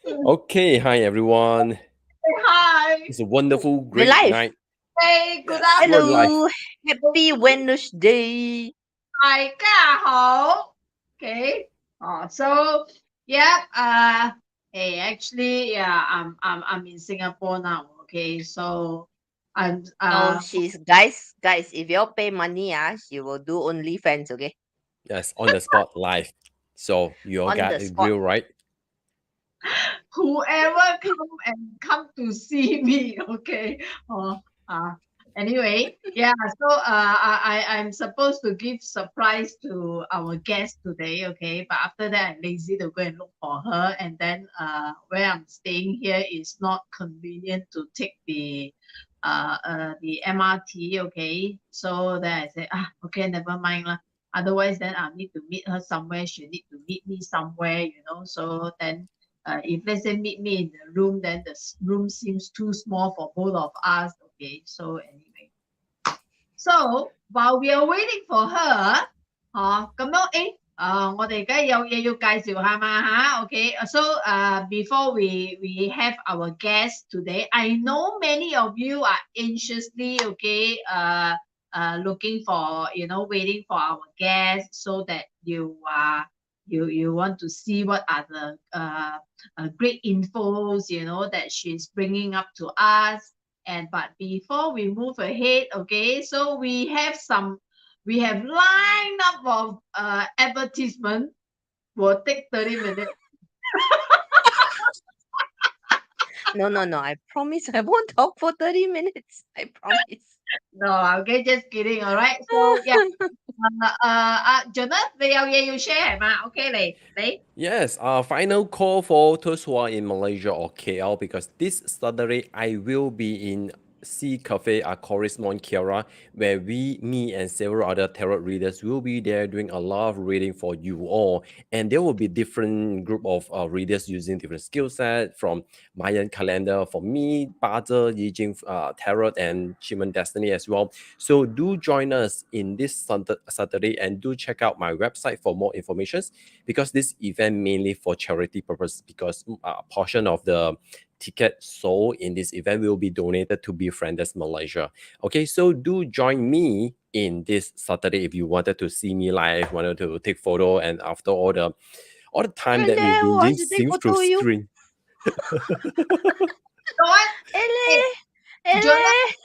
Okay, hi everyone. Hi. It's a wonderful, We're great live. night. Hey, good Yes, we're afternoon. live. Hello. Happy Wednesday. 大家好. Okay. So yeah. Hey, actually, yeah, I'm in Singapore now. Okay. So I'm Oh, she's guys. If you all pay money, she will do OnlyFans, okay? Yes, on the spot, live. So you all On got the it spot. real right. whoever come to see me. Okay. Oh. Anyway, yeah. So I'm supposed to give surprise to our guest today. Okay, but after that I'm lazy to go and look for her, and then where I'm staying here is not convenient to take the MRT. Okay, so then I said, okay, never mind lah. Otherwise then I need to meet her somewhere, she need to meet me somewhere, so then if let's say meet me in the room, then the room seems too small for both of us. Okay, so anyway, so while we are waiting for her, 咁樣，我哋梗係有嘢要介紹下嘛吓。 Okay, so before we have our guest today, I know many of you are anxiously, okay, looking for, waiting for our guest so that you want to see what are the great infos, that she's bringing up to us. But before we move ahead, okay, so we have lined up of advertisement. Will take 30 minutes. No. I promise I won't talk for 30 minutes. I promise. No, okay, just kidding. All right. So yeah. Jonas, 你有嘢要 share 係嘛? Okay, 嚟. Yes, our final call for those who are in Malaysia or KL because this Saturday I will be in 𝗧𝗶𝗴𝗲𝗀𝗏, where me and several other tarot readers will be there doing a lot of reading for you all. And there will be different group of readers using different skill set from Mayan calendar for me, 𝗏𝗲, Yijing tarot, and Human Destiny as well. So do join us in this Saturday and do check out my website for more information because this event mainly for charity purpose because a portion of the ticket sold in this event will be donated to Befrienders Malaysia. Okay, so do join me in this Saturday if you wanted to see me live, wanted to take photo, and after all the time that we've been doing Wants to take things through photo you. screen. Jonas, Jonas,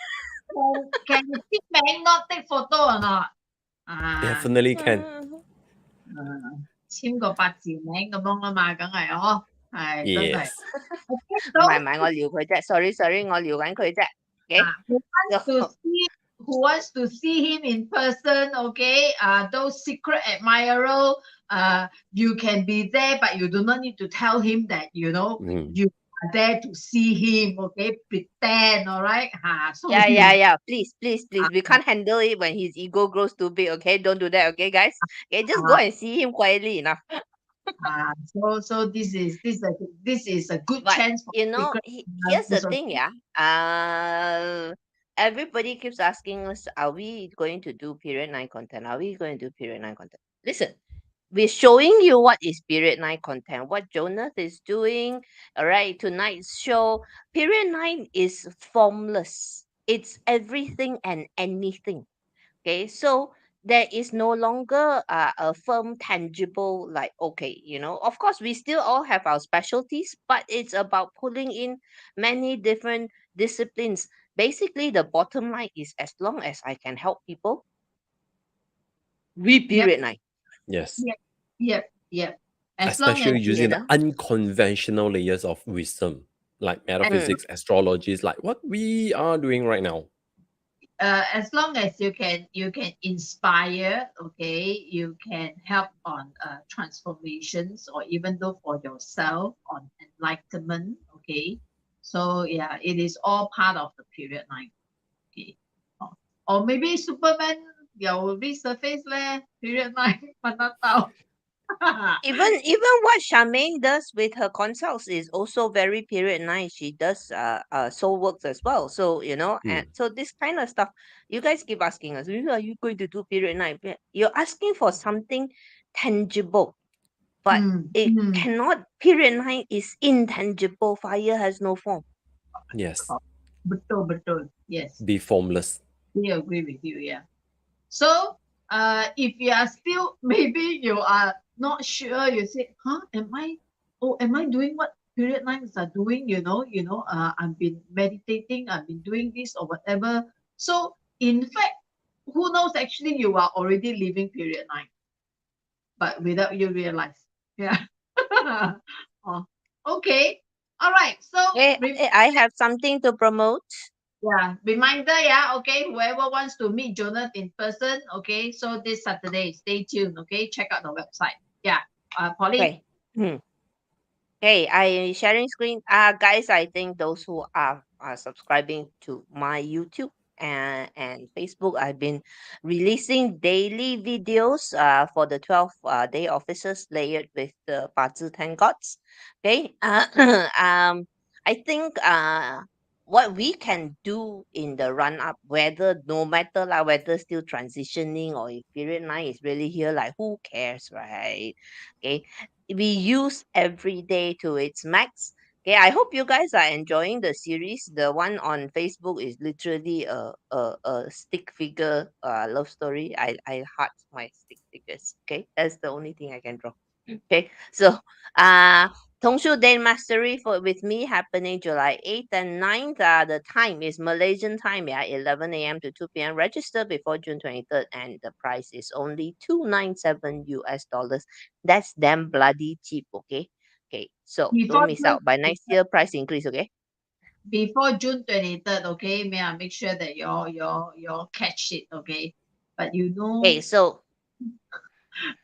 Ele. can you see me not take photo or not? Definitely can. 簽個八字名咁樣啊嘛，梗係，係真係。 Yes. Okay, 唔 so 係，我撩佢啫。Sorry，我撩緊佢啫。Okay? who wants to see him in person, okay? Those secret admirer, you can be there, but you do not need to tell him that you are there to see him, okay? Pretend, all right? So Yeah. Please. We can't handle it when his ego grows too big, okay? Don't do that, okay, guys? Okay, just go and see him quietly enough. So this is a good But chance for secret here's the admirers, thing, yeah. Everybody keeps asking us, are we going to do period 9 content? Are we going to do period 9 content? Listen, we're showing you what is period 9 content, what Jonas is doing. All right, tonight's show. Period 9 is formless. It's everything and anything. Okay, so there is no longer a firm, tangible, like, okay, of course, we still all have our specialties, but it's about pulling in many different disciplines. Basically, the bottom line is as long as I can help people, we period 9. Yes. Yep. As long as Especially using the know? unconventional layers of wisdom, like metaphysics, astrology, like what we are doing right now. As long as you can inspire, okay, you can help on transformations, or even though for yourself on enlightenment, okay. So yeah, it is all part of the period 9, okay. Or maybe Superman 有 resurface 咧 period 9 揾得到。Even what Charmaine does with her consults is also very period 9. She does soul works as well. So and so this kind of stuff, you guys keep asking us, are you going to do period 9? You're asking for something tangible. but it Mm. cannot. Period 9 is intangible. Fire has no form. Yes. Betul. Yes. Be formless. We agree with you, yeah. So, if you are still, maybe you are not sure, you say, am I doing what period 9s are doing, I've been meditating, I've been doing this or whatever. So, in fact, who knows, actually, you are already living period 9, but without you realize. Yeah. Oh, okay. All right. So, I have something to promote. yeah, reminder, yeah, okay, whoever wants to meet Jonathan in person, okay, so this Saturday, stay tuned, okay, check out the website. Yeah, Pauline. Okay. Okay, I sharing screen. Guys, I think those who are subscribing to my YouTube and Facebook, I've been releasing daily videos for the 12 day officers layered with the 八字 10 gods. Okay, I think what we can do in the run up, whether no matter like whether still transitioning or if period 9 is really here, like who cares, right? Okay, we use every day to its max. Okay, I hope you guys are enjoying the series. The one on Facebook is literally a stick figure love story. I heart my stick figures. Okay, that's the only thing I can draw. Okay, so uh Tongshu Day Mastery for with me happening July 8th and 9th. The time is Malaysian time, yeah, 11 a.m. to 2 p.m. Register before June 23rd, and the price is only $297. That's damn bloody cheap, okay? Okay, so don't Before miss June, out. By next year, price increase, okay? before June 23rd, okay, may I make sure that you catch it, okay? But Okay, so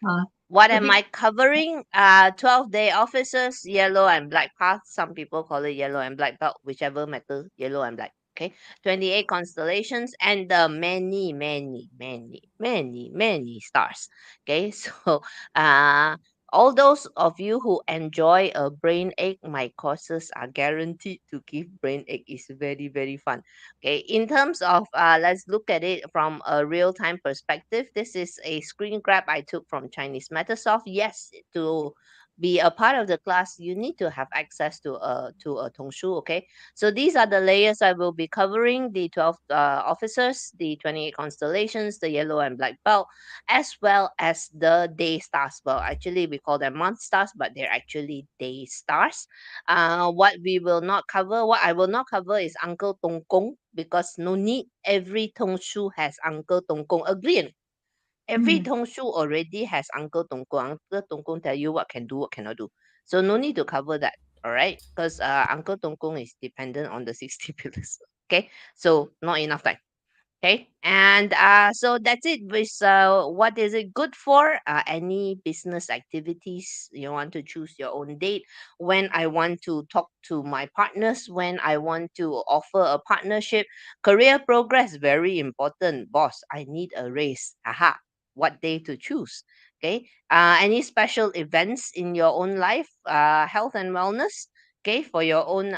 uh, what am okay, I covering? 12-day officers, yellow and black path. Some people call it yellow and black belt, whichever matter, yellow and black. Okay. 28 constellations and the many stars. Okay. So uh all those of you who enjoy a brain ache, my courses are guaranteed to give brain ache. Is very, very fun. Okay, in terms of let's look at it from a real-time perspective. This is a screen grab I took from Chinese Metasoft. Yes, to be a part of the class, you need to have access to a Tongshu. Okay, so these are the layers I will be covering: the 12 officers, the 28 constellations, the yellow and black belt, as well as the day stars. Well, actually, we call them month stars, but they're actually day stars. What we will not cover, what I will not cover is Uncle Tong Kong, because no need. Every Tong Shu has Uncle Tong Kong. Agree? Every mm, Tong Shu already has Uncle Tong Kong. Uncle Tong Kong tell you what can do, what cannot do. So no need to cover that. All right, because Uncle Tong Kong is dependent on the 60 pillars. Okay, so not enough time. Okay, and so that's it. With what is it good for? Any business activities you want to choose your own date. When I want to talk to my partners, when I want to offer a partnership, career progress very important. Boss, I need a raise. Aha, what day to choose? Okay, any special events in your own life, health and wellness, okay, for your own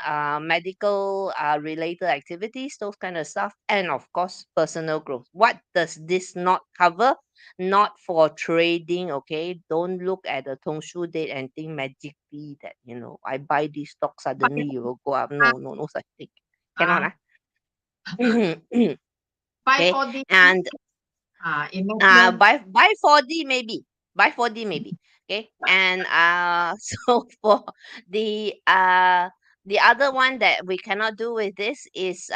medical related activities, those kind of stuff, and of course personal growth. What does this not cover? Not for trading, okay? Don't look at the Tongshu date and think magically that I buy this stock, suddenly you will go up. uh, No such thing. uh, Cannot okay. buy for the And investment. by 4D maybe. By 4D maybe. Okay. And so for the uh the other one that we cannot do with this is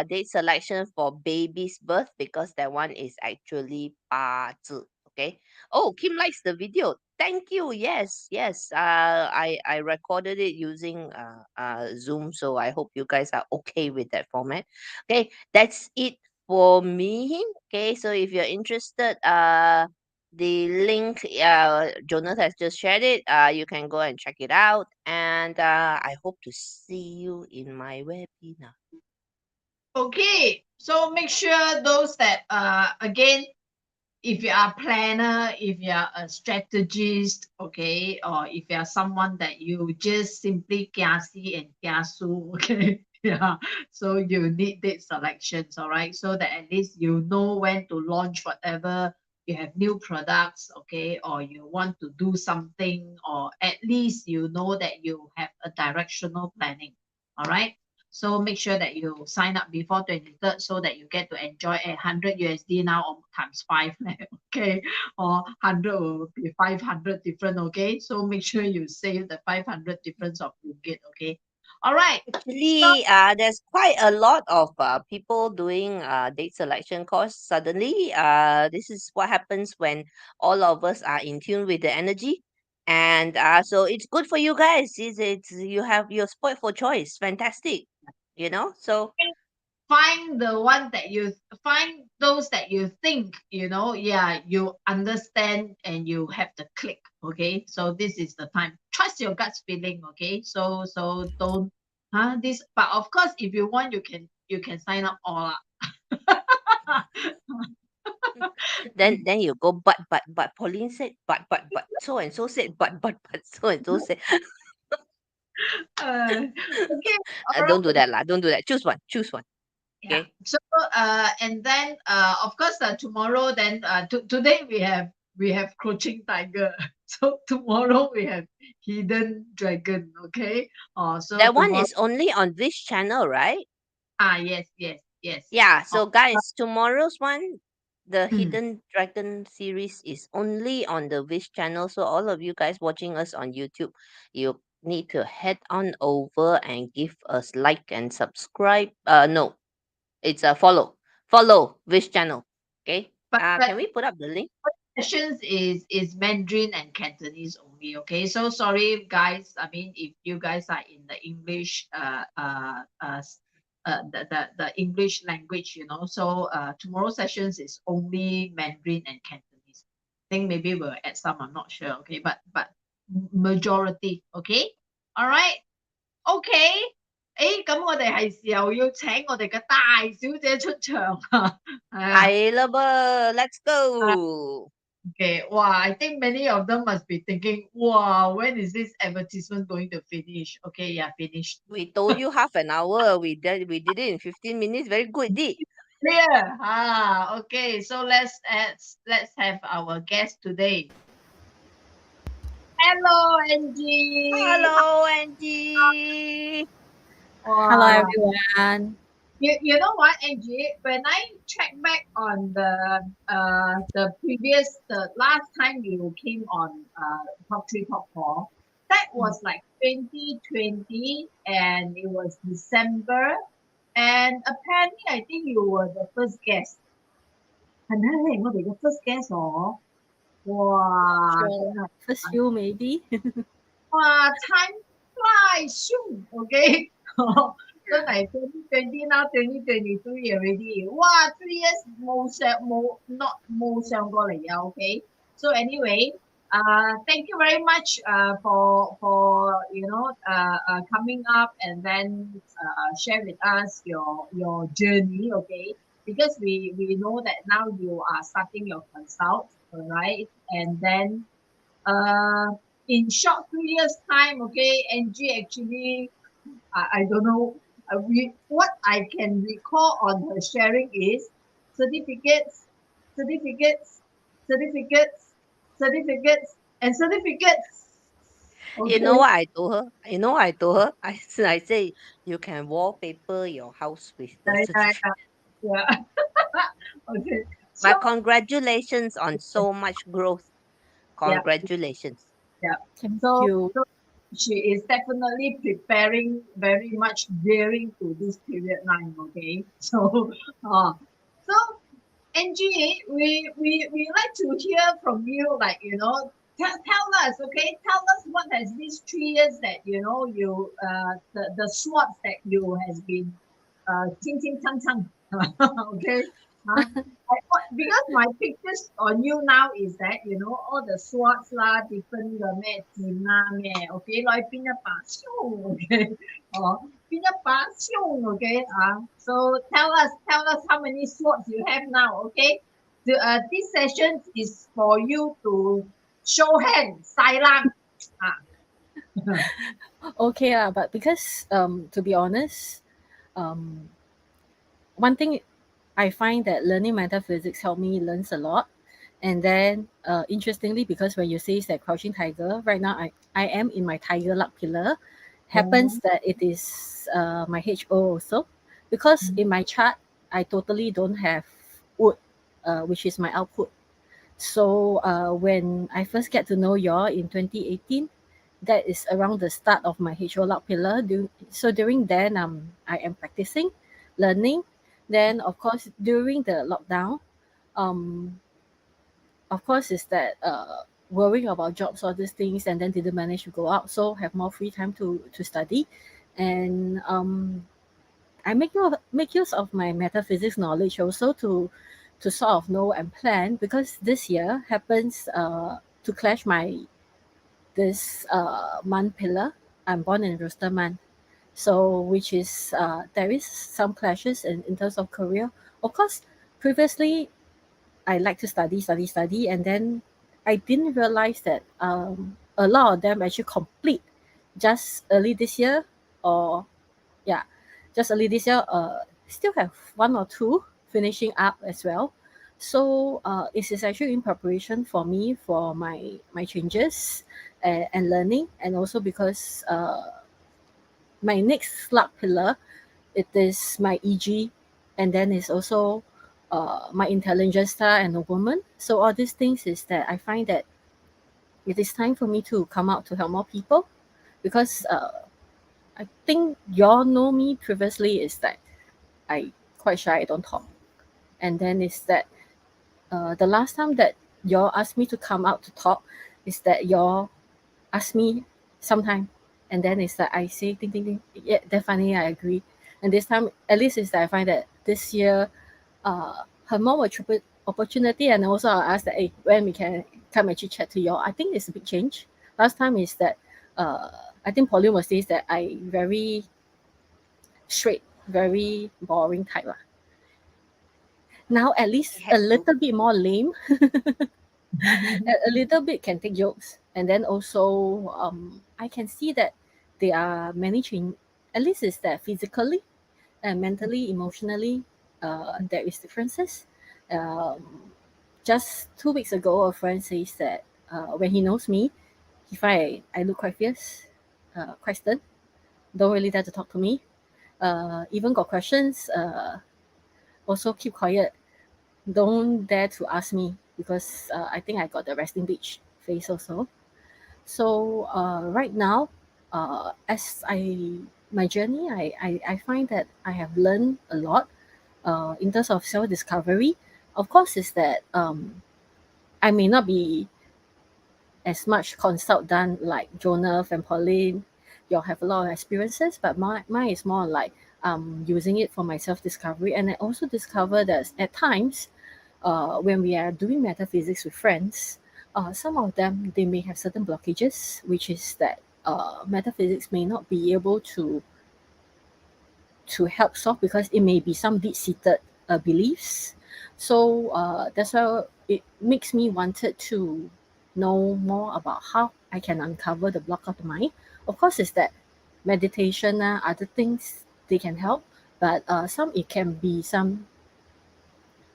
date selection for baby's birth, because that one is actually 八字. Okay. Oh, Kim likes the video. Thank you. Yes. I recorded it using Zoom, so I hope you guys are okay with that format. Okay, that's it for me. Okay, so if you're interested, the link Jonas has just shared it. You can go and check it out, and I hope to see you in my webinar. Okay, so make sure those that again, if you are a planner, if you are a strategist, okay, or if you are someone that you just simply kiasi and kiasu, okay, yeah, so you need date selections, all right, so that at least you know when to launch whatever new products, okay, or you want to do something, or at least you know that you have a directional planning. All right. So make sure that you sign up before 23rd so that you get to enjoy 100 USD now or times 5. Okay. Or 100 will be 500 different. Okay. So make sure you save the 500 difference of ringgit. Okay. All right. Actually, there's quite a lot of people doing date selection course. Suddenly, this is what happens when all of us are in tune with the energy, and so it's good for you guys. It's you're spoiled for choice. Fantastic, you know. So Find the one that you find those that you think, yeah, you understand and you have the click. Okay. So this is the time. Trust your gut feeling. Okay. So don't this, but of course, if you want, you can sign up all up. then you go but Pauline said but so and so said but so and so said. Okay. All Don't do right. that lah. Don't do that. Choose one. Choose one. Yeah. Okay. So and then of course tomorrow then today we have Crouching Tiger. So tomorrow we have Hidden Dragon. Okay. So That one tomorrow. is only on this channel, right? Yes, yes, yes. Yeah. Oh, So guys, tomorrow's one, the mm. Hidden Dragon series is only on the Wish channel. So all of you guys watching us on YouTube, you need to head on over and give us like and subscribe. No, it's a follow. Follow Wish channel. Okay. But Can we put up the link? sessions is Mandarin and Cantonese only. Okay. So sorry guys. I mean, if you guys are in the English the English language, so tomorrow sessions is only Mandarin and Cantonese. I think maybe we'll add some, I'm not sure. Okay. But majority. Okay. All right. OK。咁我哋係時候要請我哋嘅大小姐出場啊！係啊。係啦噃，Let's go. Okay. Wow, I think many of them must be thinking, wow, when is this advertisement going to finish? Okay, yeah, finished. We told you half an hour. We did it in 15 minutes. Very good, di. Clear. Okay. So let's have our guest today. Hello, Angie. Hello, Angie. Hello, Wow. everyone. You know what, Angie? When I check back on the last time you came on Top 3 Top 4, that was like 2020 and it was December, and apparently I think you were the first guest. 係咪係我哋嘅 first guest 喎？哇！ Sure. First few, maybe.哇 ，time flies soon. Okay. 真係 2020 now 2023 already. 哇 3 years 冇上過嚟啊 OK. So anyway, thank you very much for coming up and then share with us your journey, okay? Because we know that now you are starting your consult, all right? And then in short 3 years time, okay, Angie actually I don't know. What I can recall on her sharing is certificates, certificates, certificates, certificates, and certificates. You know what I told her? I say you can wallpaper your house with the certificate. Yeah. Okay. So But congratulations on so much growth. Congratulations. yeah. Thank So you. she is definitely preparing very much gearing to this period line. Okay. So Angie, we like to hear from you, like, tell us, okay, tell us what has these 3 years that, you, the swords that you has been, ting tang tang, okay, because my pictures on you now is that, all the swords lah, different 嘅咩劍啦咩 ，okay， 攞去邊一把槍 ，okay， 邊一把槍 ，okay， so tell us how many swords you have now, okay? This session is for you to show hand, 晒冷 Okay, but because to be honest, one thing I find that learning metaphysics helped me learn a lot And then interestingly, because when you say that crouching tiger, right now I am in my tiger luck pillar. Happens that it is my HO also, because in my chart I totally don't have wood, which is my output. So when I first get to know y'all in 2018, that is around the start of my HO luck pillar. So during then I am practicing, learning. Then of course during the lockdown, um of course is that worrying about jobs, all these things, and then didn't manage to go out, so have more free time to study. And I make use of my metaphysics knowledge also to sort of know and plan, because this year happens to clash my this month pillar. I'm born in rooster month, so which is there is some clashes in terms of career. Of course, previously I like to study, and then I didn't realize that a lot of them actually complete just early this year, or yeah, just early this year. Still have one or two finishing up as well. So it is actually in preparation for me for my changes and learning, and also because my next slug pillar, it is my EG, and then it's also my intelligence star and a woman. So all these things is that I find that it is time for me to come out to help more people, because I think y'all know me previously is that I quite shy, I don't talk. And then is that the last time that y'all asked me to come out to talk is that y'all asked me sometime, and then it's that I say ding ding ding, yeah, definitely I agree. And this time at least is that I find that this year have more opportunity, and also I'll ask that, hey, when we can come and chit chat to y'all. I think it's a big change. Last time is that uh I think Pauline was says that I very straight, very boring type lah. Now at least a little bit more lame. A little bit can take jokes, and then also I can see that there are many change. At least is that physically and mentally, emotionally, there is differences. Just 2 weeks ago, a friend says that when he knows me, he find I look quite fierce, quite stern, don't really dare to talk to me. Even got questions, also keep quiet, don't dare to ask me, because I think I got the resting bitch face also. So right now, as my journey, I find that I have learned a lot in terms of self discovery. Of course, is that I may not be as much consult done like Jonah and Pauline. You'll have a lot of experiences, but mine is more like using it for my self discovery. And I also discover that at times, when we are doing metaphysics with friends, some of them they may have certain blockages, which is that metaphysics may not be able to help solve, because it may be some deep-seated beliefs. So that's why it makes me wanted to know more about how I can uncover the block of the mind. Of course, is that meditation, other things they can help, but some it can be some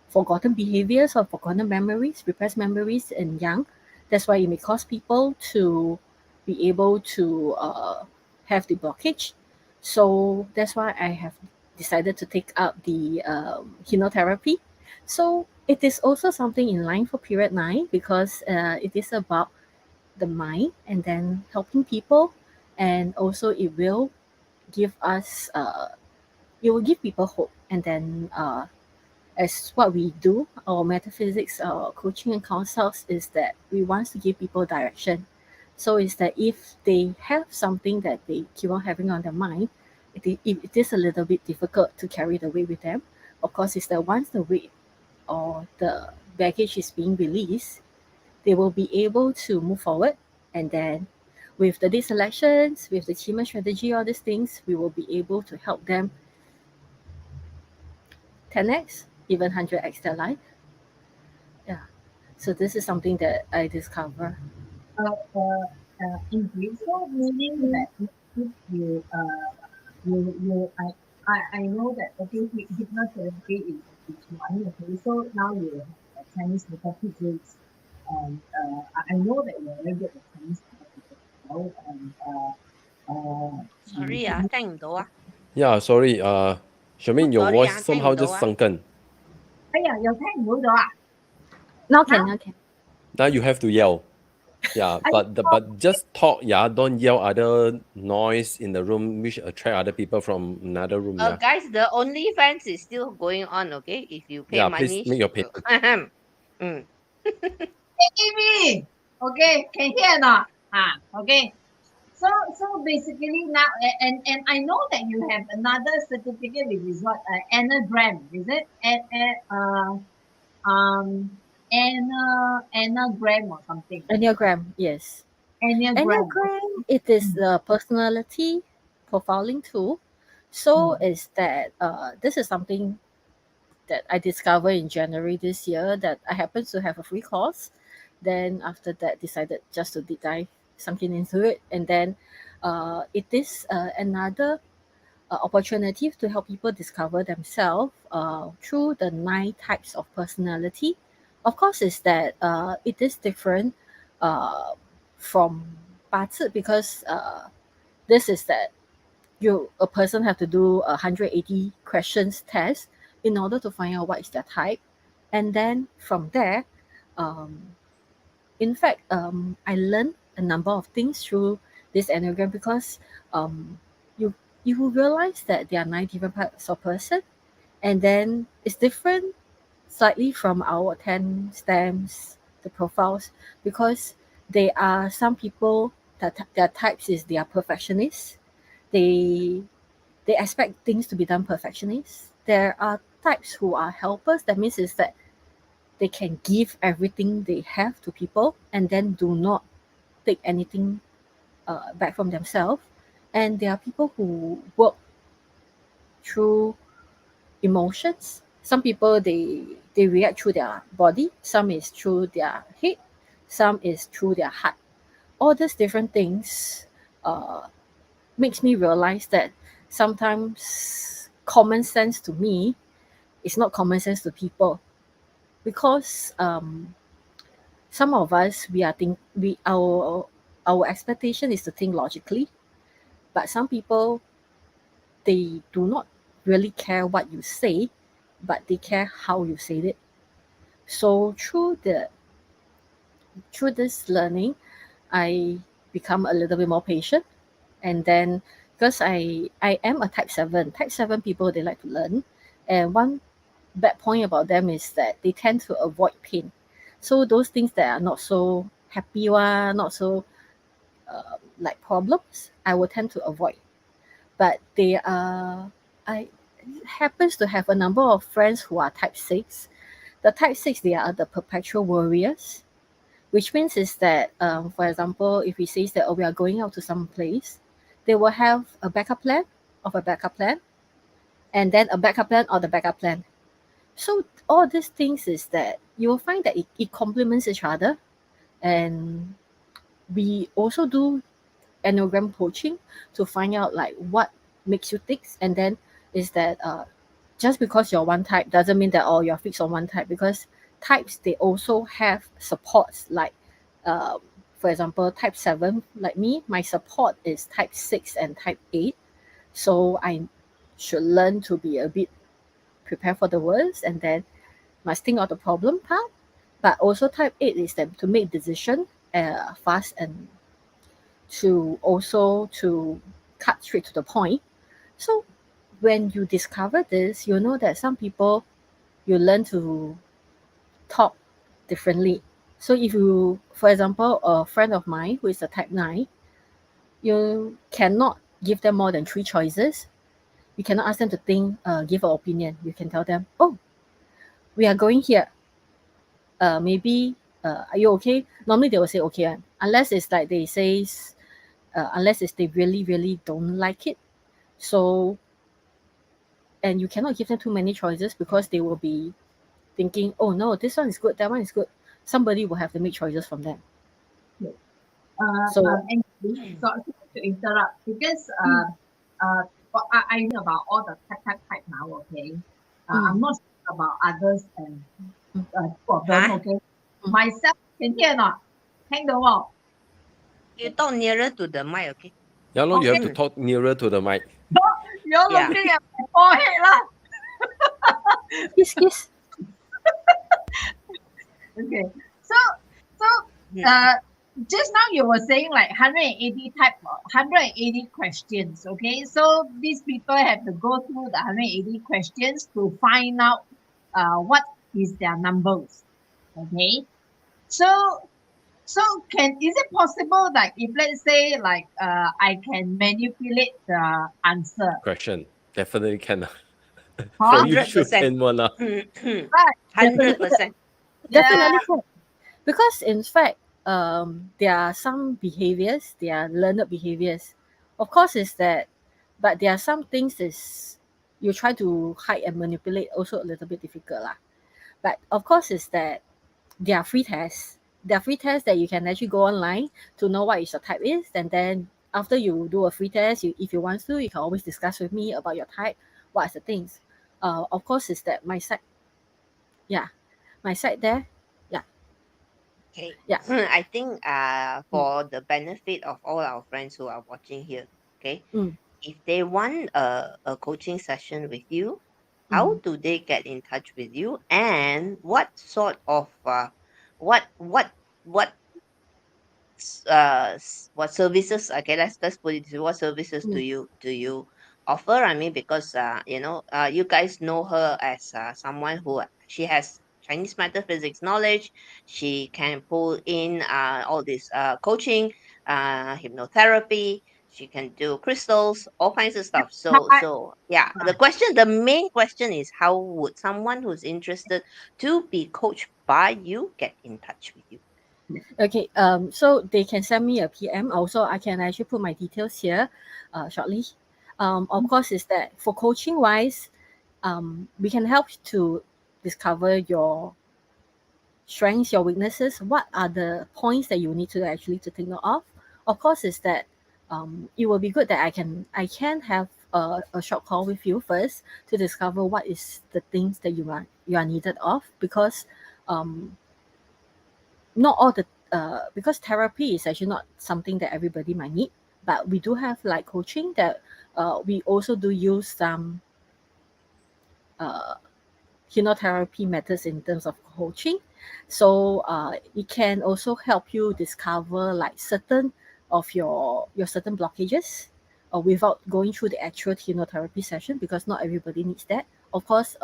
forgotten behaviors or forgotten memories, repressed memories in young. That's why it may cause people to be able to have the blockage. So that's why I have decided to take up the hypnotherapy. So it is also something in line for period 9, because it is about the mind and then helping people, and also it will give us it will give people hope. And then as what we do, our metaphysics, our coaching and consults, is that we want to give people direction. So is that if they have something that they keep on having on their mind, it is a little bit difficult to carry the weight with them. Of course, is that once the weight or the baggage is being released, they will be able to move forward. And then with the deselections, with the achievement strategy, all these things, we will be able to help them 10x, even 100x their life. Yeah. So this is something that I discover. Angie, so meaning that if I know that okay, hypnotherapy is one. Okay, so now you have Chinese literature grades, and I know that you're very good at Chinese literature, and Sorry, 聽唔到啊， Yeah, sorry. Charmaine, your sorry voice 聽唔 somehow 到 just 啊。 sunken. 哎呀，又聽唔到咗啊！ Now can. Now you have to yell. Yeah, but just talk. Yeah, don't yell other noise in the room which attract other people from another room. Yeah, Guys, the OnlyFans is still going on, okay? If you pay yeah. Please money, make your payment. Amy, okay, can hear or not? Okay. So basically now, and I know that you have another certificate which is what Enneagram, is it? Enneagram or something. Enneagram, yes. Enneagram. Enneagram, it is the personality profiling tool. So is that this is something that I discovered in January this year, that I happened to have a free course. Then after that, decided just to deep dive something into it, and then it is another opportunity to help people discover themselves through the 9 types of personality. Of course, is that it is different uh, from 八字, because this is that a person have to do a 180 questions test in order to find out what is their type, and then from there, in fact, I learned a number of things through this enneagram, because you will realize that there are 9 different types of person, and then it's different slightly from our 10 stems, the profiles, because there are some people that their types is they are perfectionists. They expect things to be done perfectionist. There are types who are helpers. That means is that they can give everything they have to people and then do not take anything back from themselves. And there are people who work through emotions. Some people they react through their body. Some is through their head. Some is through their heart. All these different things makes me realize that sometimes common sense to me is not common sense to people, because some of us our expectation is to think logically, but some people they do not really care what you say, but they care how you say it. So through this learning, I become a little bit more patient, and then because I am a type 7 people, they like to learn, and one bad point about them is that they tend to avoid pain. So those things that are not so happy one, not so like problems, I will tend to avoid. But I happens to have a number of friends who are type 6. The type 6, they are the perpetual warriors, which means is that, for example, if we say that, we are going out to some place, they will have a backup plan of a backup plan, and then a backup plan of the backup plan. So all these things is that you will find that it complements each other. And we also do enneagram coaching to find out like what makes you tick. And then is that just because you're one type doesn't mean that you're fixed on one type, because types they also have supports, like for example type 7, like me, my support is type 6 and type 8. So I should learn to be a bit prepared for the worst, and then must think of the problem part. But also type 8 is that to make decision fast, and to cut straight to the point. So when you discover this, you know that some people, you learn to talk differently. So if you, for example, a friend of mine who is a type 9, you cannot give them more than 3 choices. You cannot ask them to think, give an opinion. You can tell them, oh, we are going here. Maybe, are you okay? Normally they will say okay, unless it's like they say, unless it's they really, really don't like it. So, and you cannot give them too many choices, because they will be thinking, oh no, this one is good, that one is good. Somebody will have to make choices from them. Angie, sorry to interrupt, because I know about all the type now, okay? I'm not sure about others, and two of them, Huh? okay? Myself, can hear or not? Hang the wall. You talk nearer to the mic, okay? Yeah, you have to Okay. talk nearer to the mic. You're Yeah. looking at my forehead lah. Kiss. Okay. So just now you were saying like 180 questions. Okay. So these people have to go through the 180 questions to find out what is their numbers. Okay. So is it possible that if let's say like I can manipulate the answer? Question. Definitely can. Huh? For you, sure 100%. can one. Right. 100%. Definitely can. Because in fact, there are some behaviors, they are learned behaviors. Of course, is that, but there are some things is you try to hide and manipulate also a little bit difficult lah. But of course, is that there are free tests. There are free tests that you can actually go online to know what is your type is, and then after you do a free test, if you want to, you can always discuss with me about your type. What are the things? Of course, is that my side. Yeah, my side there. Okay. Yeah. I think for the benefit of all our friends who are watching here, okay, if they want a coaching session with you, how do they get in touch with you, and what sort of what what services, okay, let's put it this way, what services do you offer? I mean, because you guys know her as someone who she has Chinese metaphysics knowledge. She can pull in all this coaching, hypnotherapy. She can do crystals, all kinds of stuff. So yeah, the main question is, how would someone who's interested to be coached by you get in touch with you? Okay, so they can send me a PM. Also, I can actually put my details here shortly. Of course, is that for coaching wise, we can help to discover your strengths, your weaknesses. What are the points that you need to actually to take note of? Of course, is that it will be good that I can have a short call with you first to discover what is the things that you are needed of, because not all the because therapy is actually not something that everybody might need, but we do have like coaching that we also do use some hypnotherapy methods in terms of coaching. So it can also help you discover like certain of your certain blockages without going through the actual hypnotherapy session, because not everybody needs that. Of course,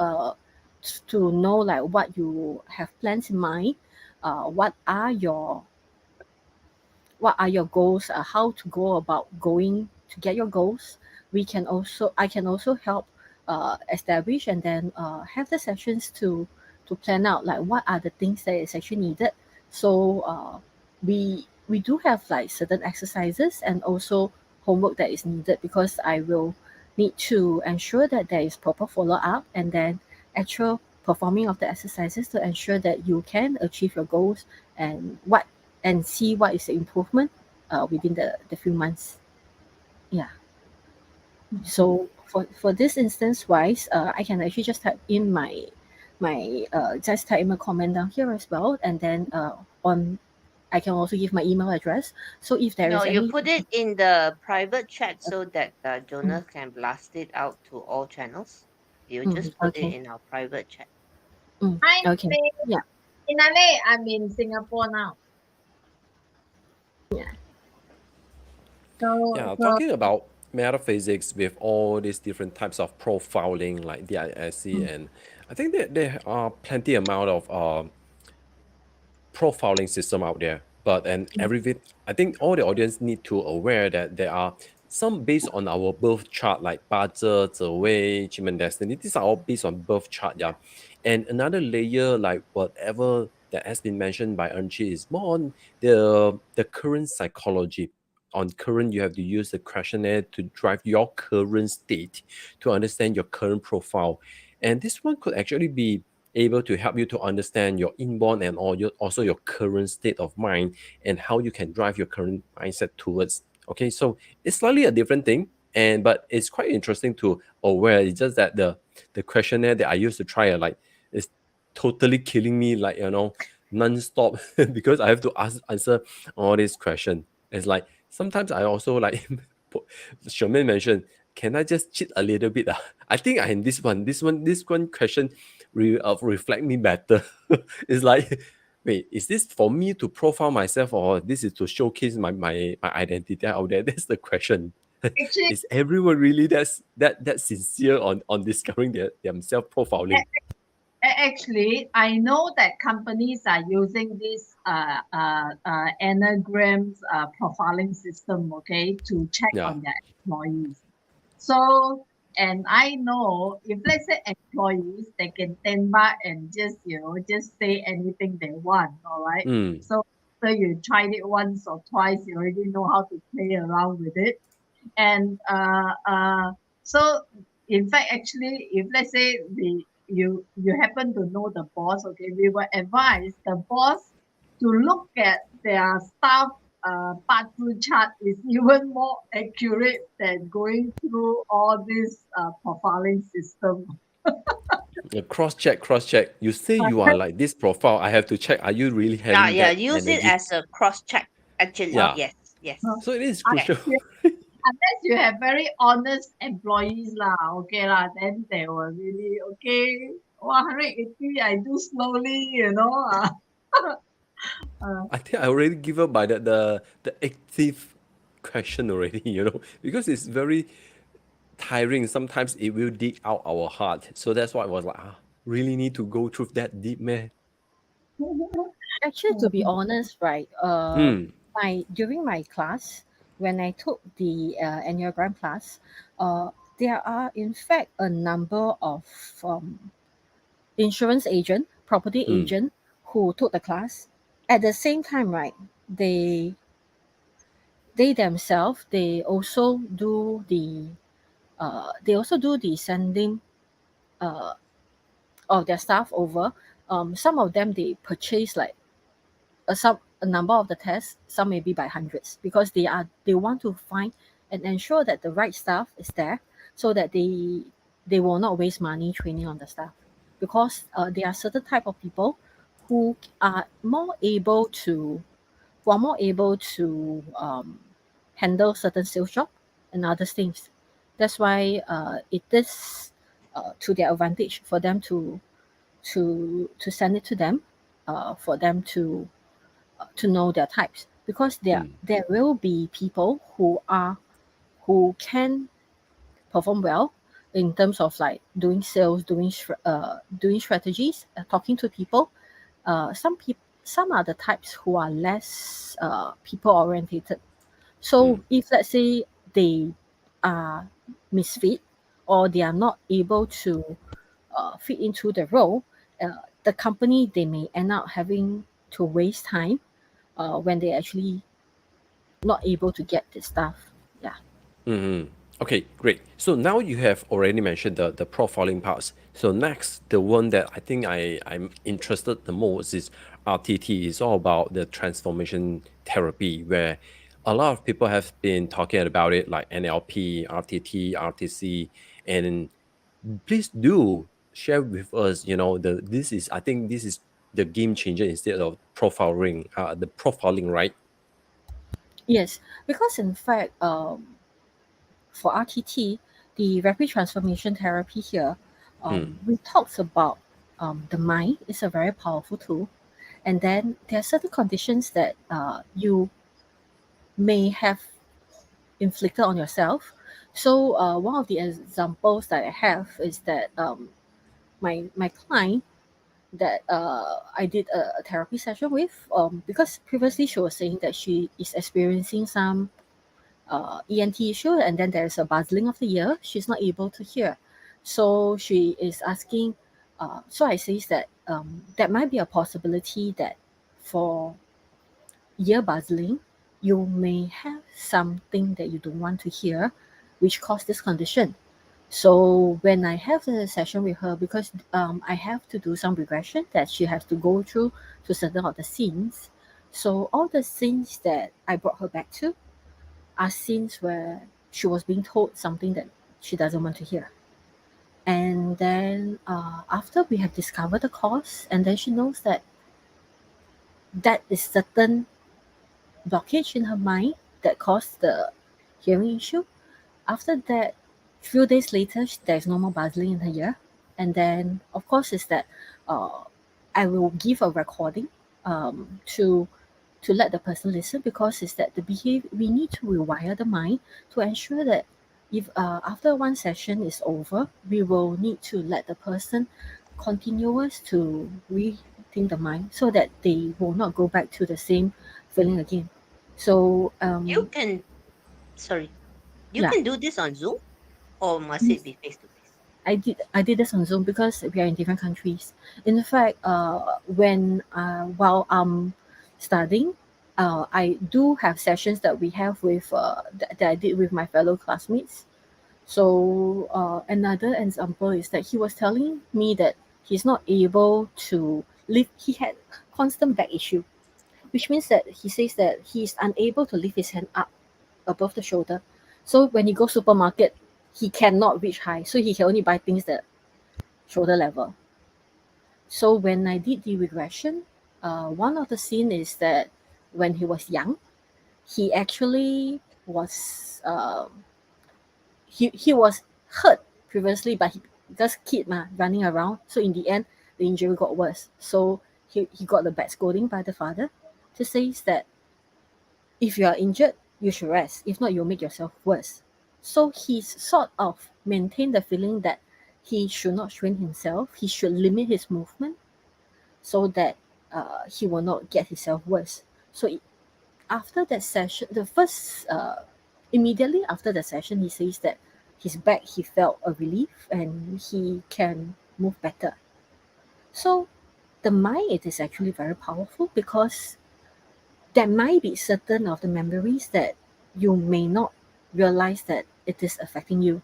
to know like what you have plans in mind, what are your goals, how to go about going to get your goals. I can also help establish and then have the sessions to plan out like what are the things that is actually needed. So we do have like certain exercises and also homework that is needed, because I will need to ensure that there is proper follow-up and then actual performing of the exercises to ensure that you can achieve your goals and see what is the improvement within the few months. Yeah. So for this instance wise, I can actually just type in just type in a comment down here as well, and then I can also give my email address. So if there No, is you any put it in the private chat so that Jonas can blast it out to all channels. You just put it okay. in our private chat. Okay. Yeah. Inale, I'm in Singapore now. Yeah. So, Yeah, talking about metaphysics with all these different types of profiling like DISC, and I think that there are plenty amount of profiling system out there. But I think all the audience need to aware that there are some based on our birth chart, like 八字, 紫微, human destiny. These are all based on birth chart, yeah. And another layer, like whatever that has been mentioned by Angie, is more on the current psychology. On current, you have to use the questionnaire to drive your current state, to understand your current profile. And this one could actually be able to help you to understand your inborn and also your current state of mind, and how you can drive your current mindset towards. Okay, so it's slightly a different thing, but it's quite interesting to aware. It's just that the questionnaire that I used to try is totally killing me, like, non-stop because I have to answer all these questions. It's like sometimes I also like Xiaomin mentioned, can I just cheat a little bit? I think I in this one question reflect me better. It's like, wait, is this for me to profile myself, or this is to showcase my identity out there? That's the question. Actually, Is everyone really that sincere on discovering themselves profiling? actually, I know that companies are using this Enneagrams profiling system, okay, to check Yeah. on their employees. So, and I know if let's say employees, they can tembak and just say anything they want, all right. Mm. So you tried it once or twice, you already know how to play around with it. And so in fact, actually, if let's say you happen to know the boss, okay, we will advise the boss to look at their staff part two chart is even more accurate than going through all this profiling system. Cross check. You say you are like this profile. I have to check. Are you really Yeah, having yeah. that Use it energy? as a cross check. Actually, Yeah. yes. So it is Correct. crucial. Unless you have very honest employees lah, okay lah, then they will really okay. 180, I do slowly, I think I already give up by the active question already, because it's very tiring. Sometimes it will dig out our heart. So that's why I was like, really need to go through that deep, man. Actually, to be honest, right, Mm. during my class, when I took the Enneagram class, there are in fact a number of insurance agent, property Mm. agent who took the class. At the same time, right, they themselves they also do the sending uh, of their staff over. Some of them they purchase like a number of the tests, some maybe by hundreds, because they want to find and ensure that the right staff is there, so that they will not waste money training on the staff, because there are certain type of people who are more able to handle certain sales job and other things. That's why it is to their advantage for them to send it to them, for them to know their types, because there will be people who can perform well in terms of like doing sales, doing strategies, talking to people. Some are the types who are less people orientated. So if let's say they are misfit, or they are not able to fit into the role, the company they may end up having to waste time when they actually not able to get the staff. Yeah. Mm-hmm. Okay, great. So now you have already mentioned the profiling parts. So next, the one that I think I'm interested the most is RTT. It's all about the transformation therapy, where a lot of people have been talking about it, like NLP, RTT, RTC, and please do share with us. I think this is the game changer instead of the profiling, right? Yes, because in fact, for RTT, the rapid transformation therapy here, we talked about the mind is a very powerful tool, and then there are certain conditions that you may have inflicted on yourself. So one of the examples that I have is that my client that I did a therapy session with, because previously she was saying that she is experiencing some ENT issue, and then there's a buzzing of the ear. She's not able to hear. So she is asking, so I says that that might be a possibility that for ear buzzing, you may have something that you don't want to hear, which caused this condition. So when I have the session with her, because I have to do some regression that she has to go through to certain of the scenes. So all the scenes that I brought her back to are scenes where she was being told something that she doesn't want to hear. And then after we have discovered the cause, and then she knows that that is certain blockage in her mind that caused the hearing issue. After that, few days later, there's no more buzzing in her ear. And then, of course, is that I will give a recording to let the person listen, because is that the behavior, we need to rewire the mind to ensure that if after one session is over, we will need to let the person continuous to rethink the mind so that they will not go back to the same feeling again. So You can, sorry, you yeah, can do this on Zoom, or must it be face to face? I did this on Zoom because we are in different countries. In fact, when while I'm studying, I do have sessions that we have with that I did with my fellow classmates. So another example is that he was telling me that he's not able to lift. He had constant back issue, which means that he says that he's unable to lift his hand up above the shoulder. So when he goes supermarket, he cannot reach high. So he can only buy things that shoulder level. So when I did the regression, one of the scene is that when he was young, he actually was he was hurt previously, but he just kid running around. So in the end, the injury got worse. So he got the bad scolding by the father to say that if you are injured, you should rest. If not, you'll make yourself worse. So he's sort of maintained the feeling that he should not strain himself. He should limit his movement so that he will not get himself worse. So after that session, the first immediately after the session, he says that his back, he felt a relief and he can move better. So the mind, it is actually very powerful, because there might be certain of the memories that you may not realize that it is affecting you.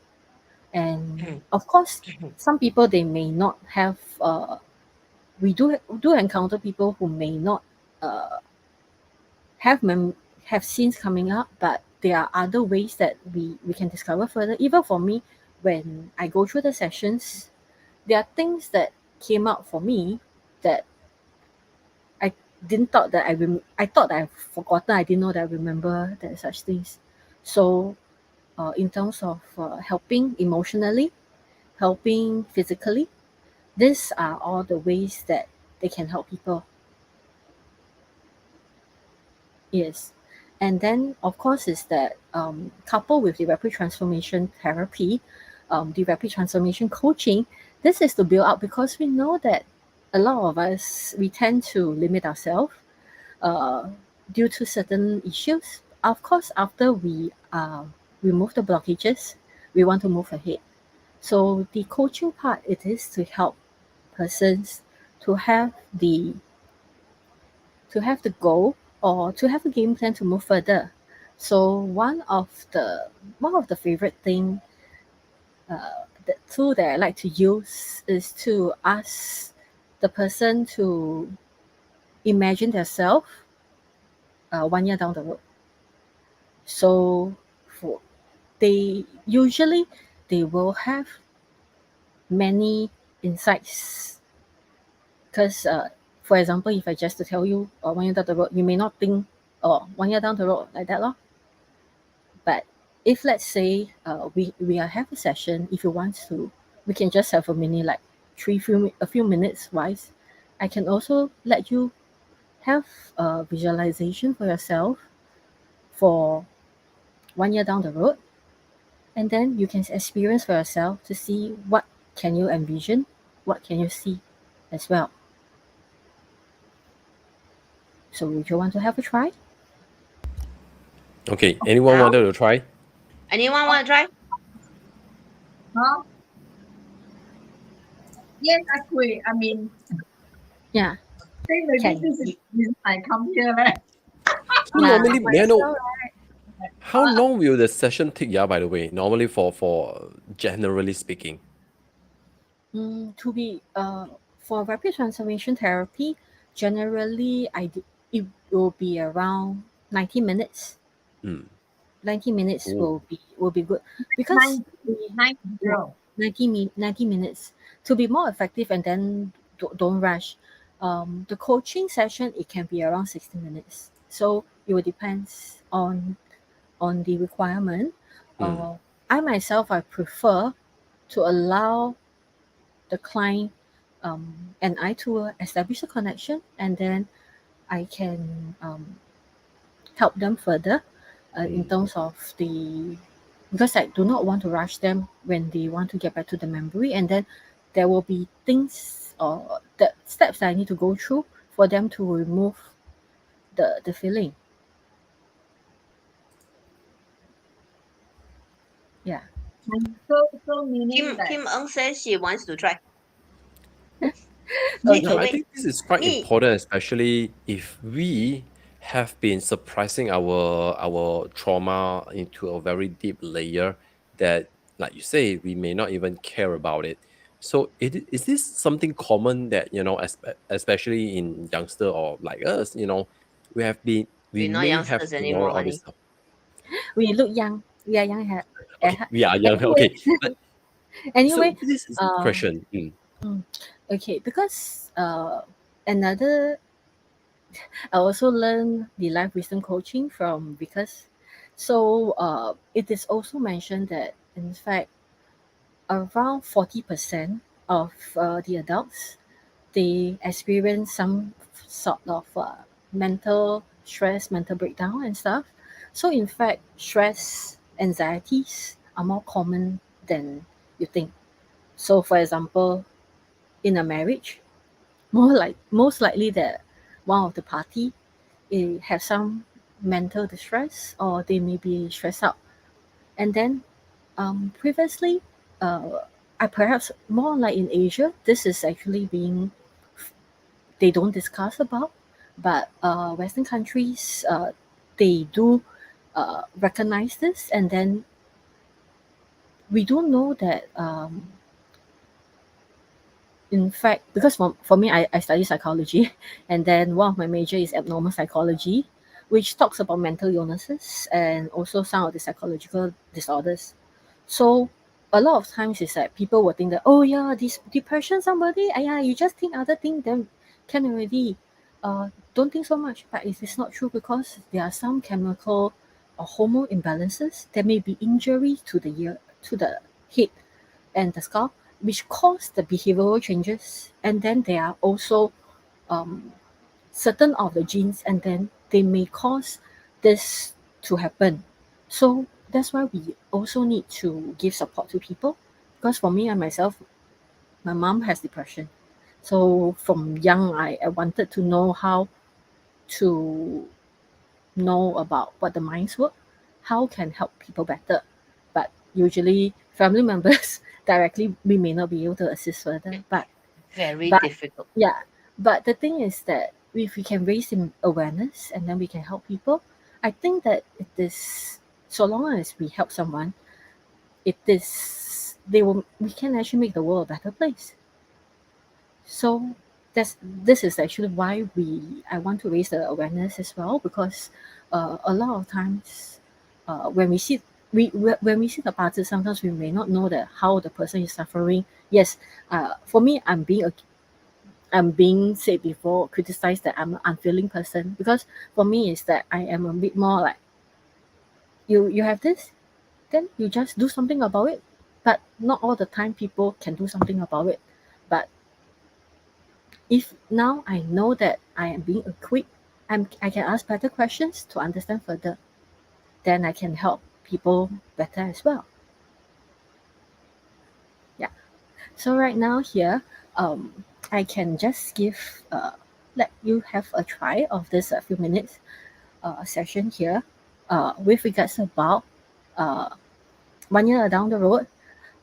And of course, some people, they may not have we do encounter people who may not have scenes coming up, but there are other ways that we can discover further. Even for me, when I go through the sessions, there are things that came out for me that I didn't thought that I thought that I've forgotten. I didn't know that I remember that such things. So in terms of helping emotionally, helping physically, these are all the ways that they can help people. Yes. And then, of course, is that coupled with the rapid transformation therapy, the rapid transformation coaching, this is to build up, because we know that a lot of us, we tend to limit ourselves due to certain issues. Of course, after we remove the blockages, we want to move ahead. So the coaching part, it is to help persons to have the goal, or to have a game plan to move further. So one of the favorite thing, the tool that I like to use is to ask the person to imagine themselves 1 year down the road. So for they will have many insights, because for example, if I just to tell you 1 year down the road, you may not think 1 year down the road like that lor. But if let's say we have a session, if you want to, we can just have a mini, like a few minutes wise. I can also let you have a visualization for yourself for 1 year down the road, and then you can experience for yourself to see what can you envision, what can you see as well. So would you want to have a try? Okay, anyone Now? wanted to try? Anyone want to try? Huh? Yes, actually, I mean, Yeah. think maybe Can. this is I come here, right? So Yeah, normally, may I might as know well, how long will the session take? Yeah, by the way, normally for generally speaking. To be for rapid transformation therapy, generally it will be around 90 minutes. Mm. 90 minutes Oh. will be good, because 90. 90 minutes to be more effective, and then don't rush. The coaching session, it can be around 60 minutes. So it will depends on the requirement. I myself, I prefer to allow the client and I to establish a connection, and then I can help them further in terms of because I do not want to rush them when they want to get back to the memory, and then there will be things or the steps that I need to go through for them to remove the feeling. Yeah. So meaning that Kim Eng says she wants to try. Okay. No, I think this is quite important, especially if we have been suppressing our trauma into a very deep layer that, like you say, we may not even care about it. So is this something common that, especially in youngster or like us, we We're not may have youngsters ignored anymore, all honey. this stuff. We look young. We are young. Okay, we are young. Okay, but Anyway, so this is a question. okay, because another, I also learned the life wisdom coaching from Vickers. So it is also mentioned that in fact around 40% of the adults, they experience some sort of mental stress, mental breakdown and stuff. So in fact, stress, anxieties are more common than you think. So for example, in a marriage, most likely that one of the party have some mental distress, or they may be stressed out. And then previously, I perhaps more like in Asia, this is actually being they don't discuss about, but Western countries they do recognize this, and then we do know that in fact, because for me, I study psychology, and then one of my major is abnormal psychology, which talks about mental illnesses and also some of the psychological disorders. So a lot of times it's like people will think that, oh yeah, this depression, somebody, yeah, you just think other thing, then can already. Don't think so much, but it is not true, because there are some chemical or hormone imbalances. There may be injury to the ear, to the head and the scalp, which cause the behavioral changes. And then there are also certain of the genes, and then they may cause this to happen. So that's why we also need to give support to people. Because for me and myself, my mom has depression. So from young, I wanted to know how to know about what the minds work, how can help people better. But usually family members directly, we may not be able to assist further. But Very But- difficult. yeah, but the thing is that if we can raise awareness, and then we can help people, I think that it is, so long as we help someone, it is we can actually make the world a better place. So this is actually why I want to raise the awareness as well, because a lot of times when we see when we see the party, sometimes we may not know that how the person is suffering. Yes, for me, I'm being said before, criticized that I'm an unfeeling person, because for me is that I am a bit more like, you have this, then you just do something about it. But not all the time people can do something about it. But if now I know that I am being equipped, I can ask better questions to understand further, then I can help people better as well. Yeah. So right now here, I can just let you have a try of this few minutes session here with regards about 1 year down the road,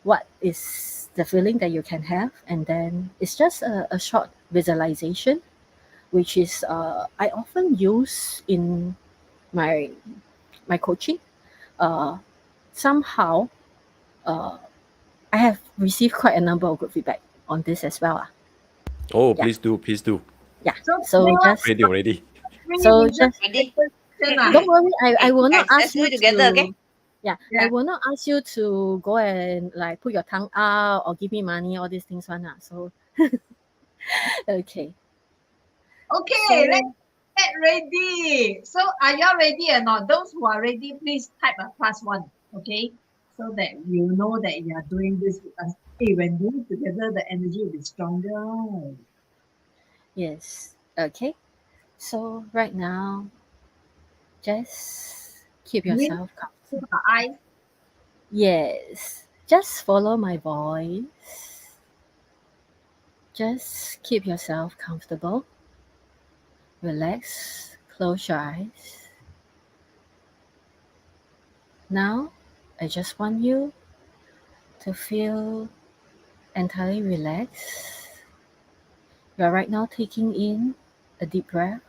what is the feeling that you can have. And then it's just a short visualization, which is I often use in my coaching. Somehow I have received quite a number of good feedback on this as well. Oh, please do. Yeah. So So now just Ready. So just Ready? don't worry, I will not Guys, ask let's do you it together, to. okay? Yeah, Yeah. I will not ask you to go and like put your tongue out or give me money, all these things one. So okay. Okay, let's So get ready. So are you all ready or not? Those who are ready, please type a +1. Okay, so that you know that you are doing this with us. Hey, when doing together, the energy will be stronger. yes. Okay. So right now, just keep Breathe yourself calm. through the eyes. Yes. Just follow my voice. Just keep yourself comfortable. Relax. Close your eyes. Now, I just want you to feel entirely relaxed. You are right now taking in a deep breath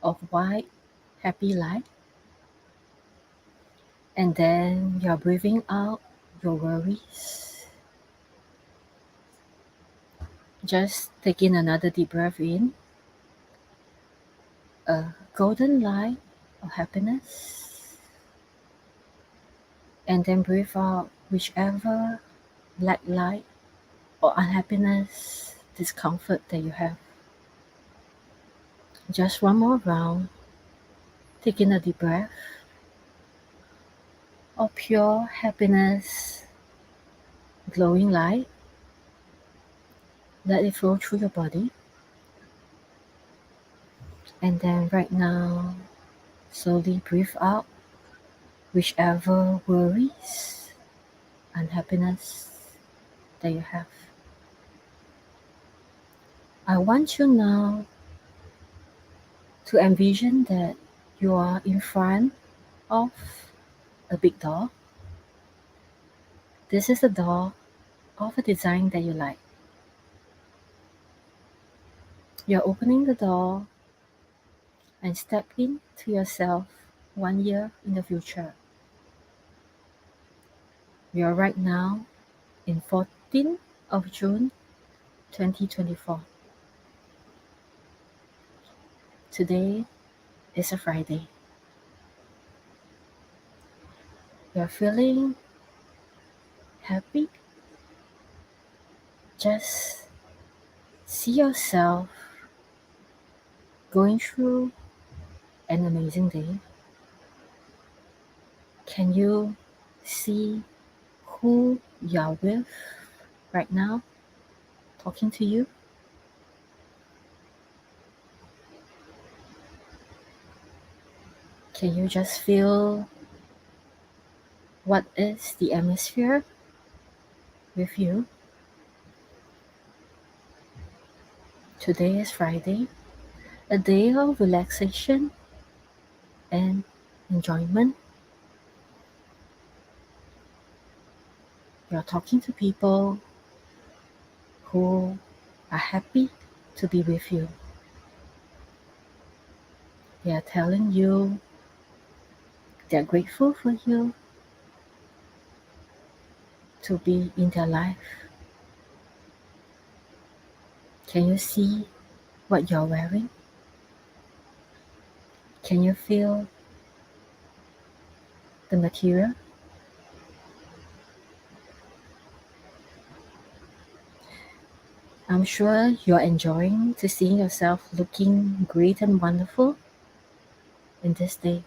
of white, happy light. And then you're breathing out your worries. Just take in another deep breath in, a golden light of happiness. And then breathe out whichever black light or unhappiness, discomfort that you have. Just one more round. Take in a deep breath of pure happiness, glowing light. Let it flow through your body. And then right now, slowly breathe out whichever worries, unhappiness that you have. I want you now to envision that you are in front of a big door. This is a door of a design that you like. You're opening the door and step into yourself 1 year in the future. You're right now in 14th of June 2024. Today is a Friday. You're feeling happy? Just see yourself going through an amazing day. Can you see who you're with right now, talking to you? Can you just feel what is the atmosphere with you? Today is Friday, a day of relaxation and enjoyment. You're talking to people who are happy to be with you. They are telling you they're grateful for you to be in their life. Can you see what you're wearing? Can you feel the material? I'm sure you're enjoying to seeing yourself looking great and wonderful in this day.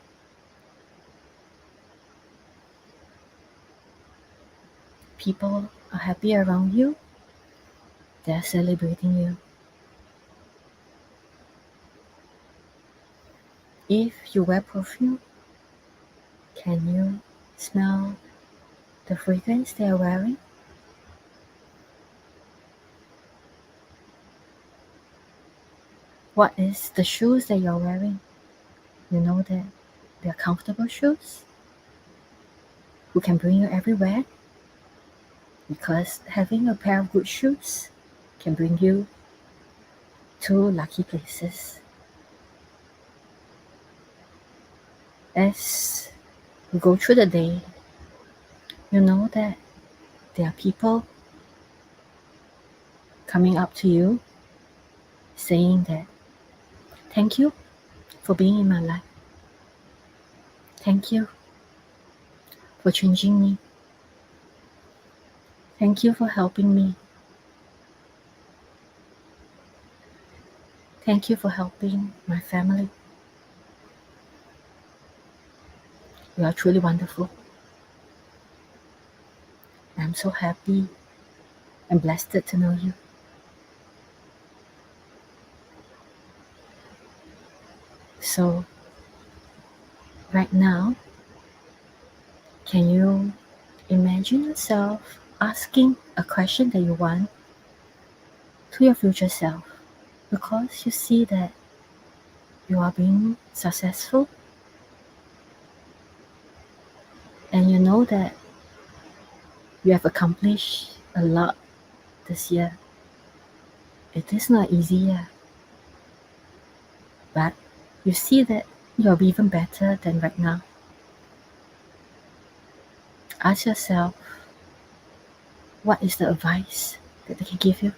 People are happy around you. They're celebrating you. If you wear perfume, can you smell the fragrance they are wearing? What is the shoes that you're wearing? You know that they're comfortable shoes who can bring you everywhere, because having a pair of good shoes can bring you to lucky places. As you go through the day, you know that there are people coming up to you saying that, thank you for being in my life. Thank you for changing me. Thank you for helping me. Thank you for helping my family. You are truly wonderful. I'm so happy and blessed to know you. So, right now, can you imagine yourself asking a question that you want to your future self? Because you see that you are being successful and you know that you have accomplished a lot this year. It is not easy yet, but you see that you are even better than right now. Ask yourself, what is the advice that they can give you?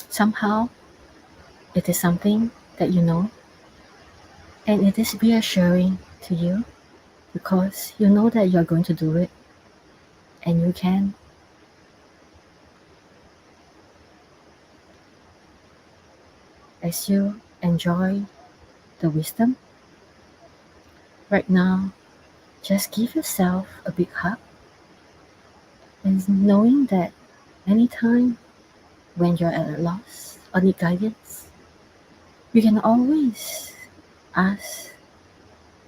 Somehow, it is something that you know, and it is reassuring to you because you know that you're going to do it, and you can. As you enjoy the wisdom, right now, just give yourself a big hug and knowing that anytime when you're at a loss or need guidance, you can always ask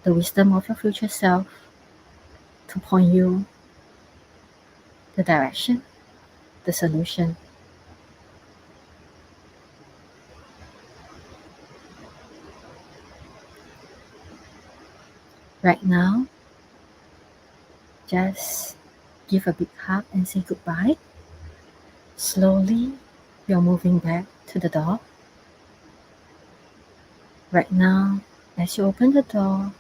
the wisdom of your future self to point you the direction, the solution. Right now, just give a big hug and say goodbye. Slowly, you're moving back to the door. Right now, as you open the door,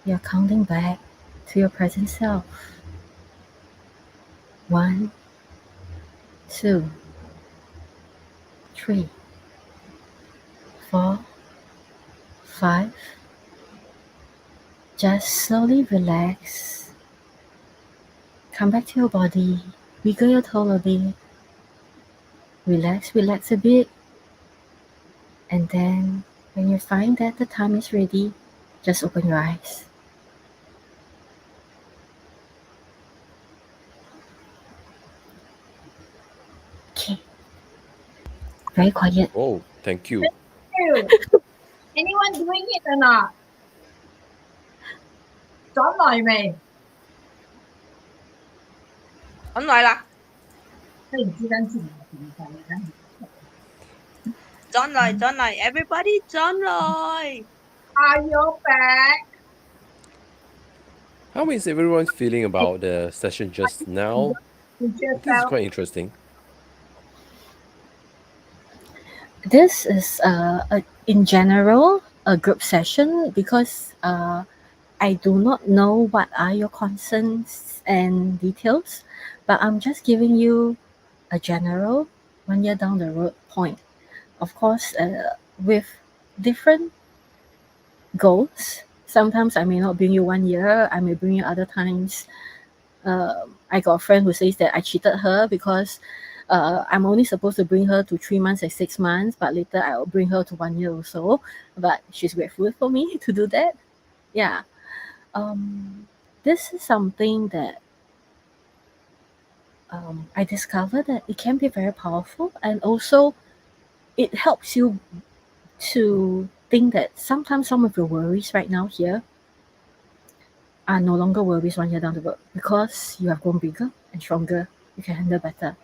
you're counting back to your present self. 1, 2, 3, 4, 5. Just slowly relax. Come back to your body. Wiggle your toe a bit. Relax a bit. And then when you find that the time is ready, just open your eyes. Okay. Very quiet. Oh, thank you. Anyone doing it or not? 轉來未？轉來啦，忽然之間自然變曬啦。轉來 everybody 轉來。Are you back? How is everyone feeling about the session just now? This is quite interesting. This is in general a group session because I do not know what are your concerns and details, but I'm just giving you a general 1 year down the road point. Of course, with different goals. Sometimes I may not bring you 1 year, I may bring you other times. I got a friend who says that I cheated her because I'm only supposed to bring her to 3 months and 6 months, but later I'll bring her to 1 year or so. But she's grateful for me to do that. Yeah. This is something that I discovered that it can be very powerful, and also it helps you to think that sometimes some of your worries right now here are no longer worries 1 year down the road because you have grown bigger and stronger. You can handle better.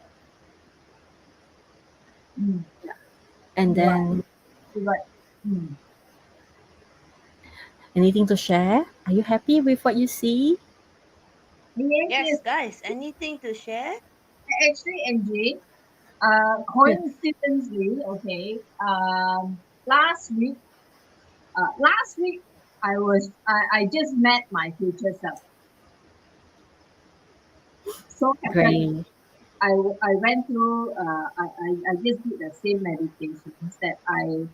And then, anything to share? Are you happy with what you see? Yes, guys, anything to share? Actually, Angie, coincidentally, okay, last week I just met my future self. So Great. I went through I just did the same meditations that I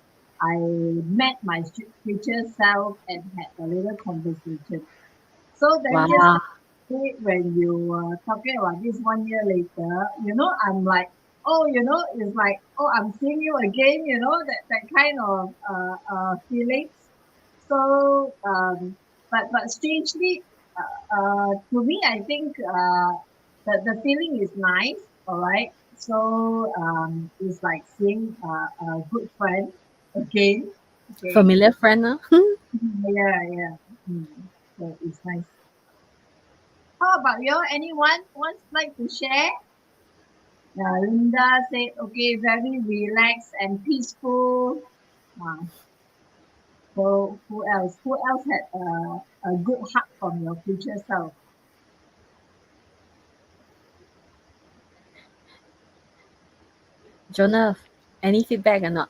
met my future self and had a little conversation. So then just Wow. when you were talking about this 1 year later, I'm like, oh, it's like, oh, I'm seeing you again, that kind of feelings. So, but strangely, to me, I think the feeling is nice. All right. So, it's like seeing a good friend again. Okay. Familiar friend, huh? Yeah. So it's nice. How about you? Anyone wants like to share? Linda said, okay, very relaxed and peaceful. So who else? Who else had a good hug from your future self? Jonah, any feedback or not?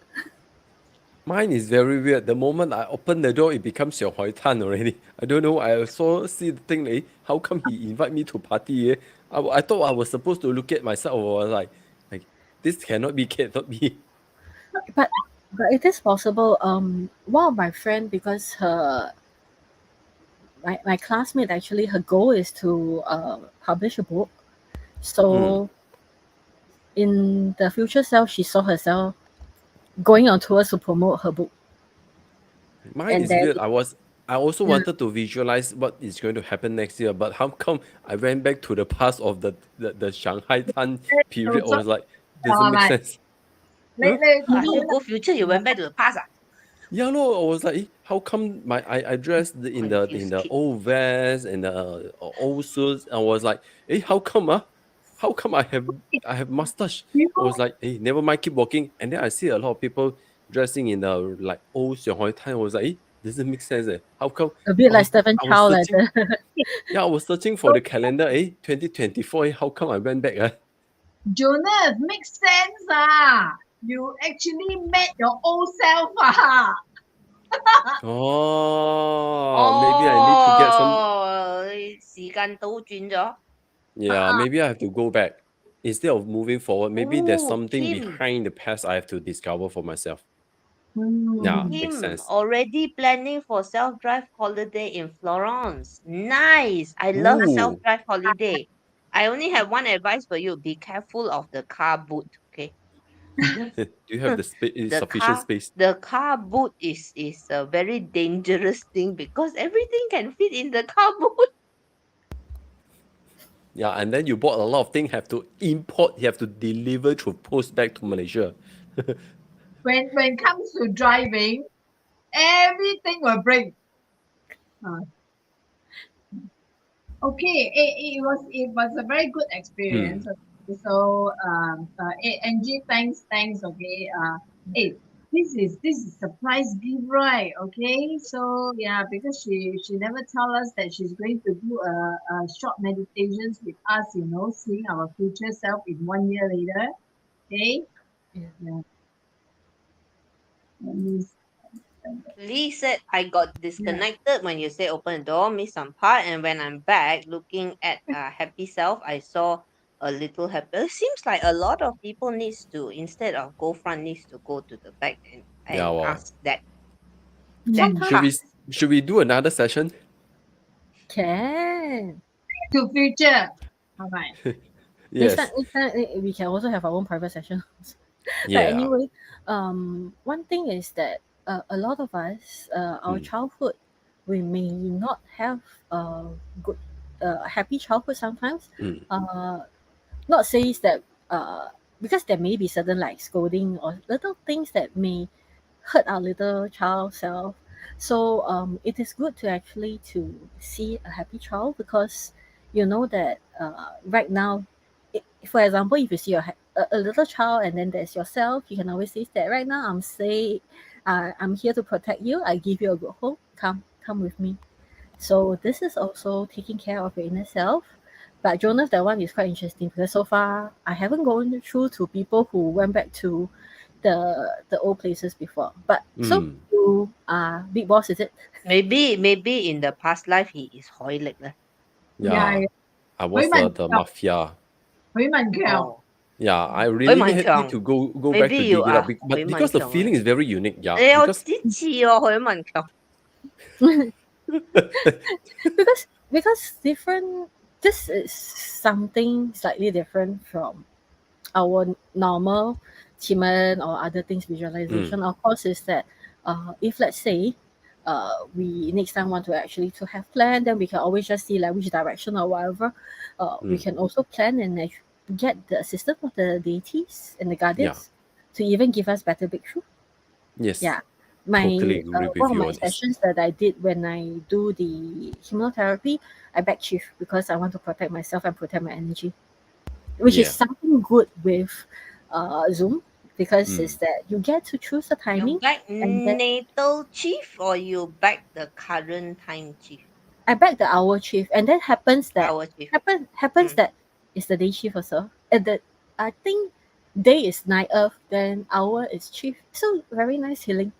Mine is very weird. The moment I open the door, it becomes 𝗖𝗿𝗏𝗏 already. I don't know. I also see the thing. How come he invite me to party? I thought I was supposed to look at myself. I was like this cannot be. But it is possible. One of my friend, because my classmate, actually her goal is to publish a book. So in the future self, she saw herself going on tours to promote her book. Mine And is then weird. I also wanted to visualize what is going to happen next year, but how come I went back to the past of the Shanghai time period? I was like, doesn't make sense. You go future, you went back to the past. Yeah, no, I was like, how come I dressed in the Confused kid. old vest and the old suits? I was like, how come How come I have mustache? I was like, never mind, keep walking. And then I see a lot of people dressing in the like old Shanghai time. I was like, doesn't make sense. How come a bit like Stephen I was Chow like searching? that. Yeah, I was searching for the calendar. 2024. How come I went back? Jonas, makes sense. You actually met your old self. Maybe I need to get some. 時間倒轉咗。Yeah, maybe I have to go back instead of moving forward. Maybe there's something Kim. behind the past I have to discover for myself. Hmm. Yeah, makes Kim, sense. already planning for self-drive holiday in Florence. Nice. I love Ooh. self-drive holiday. I only have one advice for you. Be careful of the car boot, okay? Do you have the sufficient space? The car boot is a very dangerous thing because everything can fit in the car boot. Yeah, and then you bought a lot of things, have to import, you have to deliver through post back to Malaysia. When it comes to driving, everything will break. Okay, it was a very good experience. So Angie, thanks. Okay, this is surprise gift, right? Okay, so yeah, because she never tell us that she's going to do a short meditations with us, seeing our future self in 1 year later. Okay. Yeah. Let me Lee said I got disconnected when you say open the door, missed some part, and when I'm back looking at happy self, I saw a little happy. It seems like a lot of people needs to, instead of go front, needs to go to the back and Yeah, wow. ask that. Should we do another session? Can. to future. All right. Yes. Next time, we can also have our own private session. Yeah. But anyway, one thing is that a lot of us, our childhood, we may not have a good, happy childhood sometimes. Not says that because there may be certain like scolding or little things that may hurt our little child self. So it is good to actually to see a happy child, because you know that right now, for example, if you see a little child and then there's yourself, you can always say that right now I'm safe, I'm here to protect you, I give you a good home, come with me. So this is also taking care of your inner self. But Jonas, that one is quite interesting, because so far I haven't gone through to people who went back to the old places before. But so you are big boss, is it? Maybe in the past life he is 𝗖𝗿𝗏𝗏. Yeah. I was the mafia. 𝗲𝗵𗂃. Yeah, I really need 許文強 to go back to Maybe dig you it up, are but because the 許文強 feeling is very unique, yeah. 你有 Because 支持喎許文強 because different. This is something slightly different from our normal 𝗲𝗏 or other things visualization. Of course, is that if let's say we next time want to actually to have plan, then we can always just see like which direction or whatever. We can also plan and get the assistance of the deities and the guardians to even give us better breakthrough. yes, Yeah. totally agree with One of you my on this. sessions that I did when I do the hypnotherapy, I back chief because I want to protect myself and protect my energy, which is Yeah. something good with Zoom because it's that you get to choose the You timing. back and then natal chief or you back the current time chief? I back the hour chief, and then happens that Our chief. happens that it's the day chief also. And the I think day is night earth, then hour is chief. So very nice healing.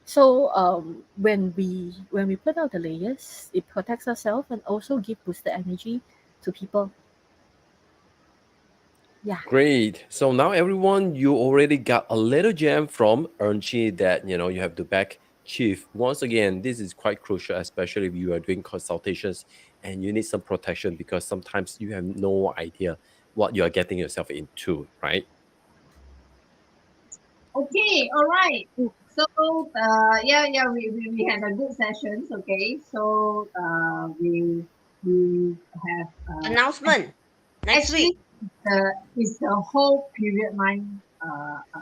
So when we put out the layers, it protects ourselves and also give boosted energy to people. Yeah. Great. So now everyone, you already got a little gem from 𝗟𝗆𝗂𝗃 that you have to back chief. Once again, this is quite crucial, especially if you are doing consultations and you need some protection because sometimes you have no idea what you are getting yourself into, right? Okay, all right. So we had a good sessions. Okay, so we have Announcement next actually week. it's the whole period 9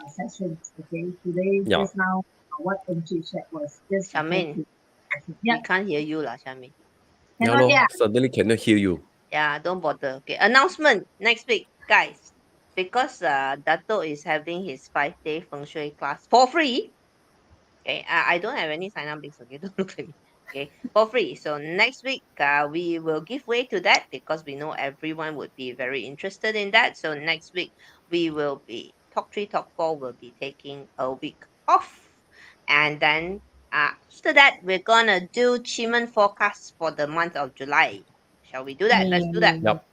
sessions. Okay, today Yeah. just now what Angie said was just the whole Xiaomin, period session. we Yeah, can't hear you lah, Xiaomin. Yeah, cannot lor, hear. suddenly cannot hear you. Yeah, don't bother. Okay, announcement next week, guys. Because Dato is having his 5-day feng shui class for free. Okay, I don't have any sign up links. Okay, don't look at me. Okay, for free. So next week, we will give way to that because we know everyone would be very interested in that. So next week, we will be Talk 3, Talk 4 will be taking a week off, and then after that, we're gonna do 𝗲𝗏 forecast for the month of July. Shall we do that? Let's do that. Yep.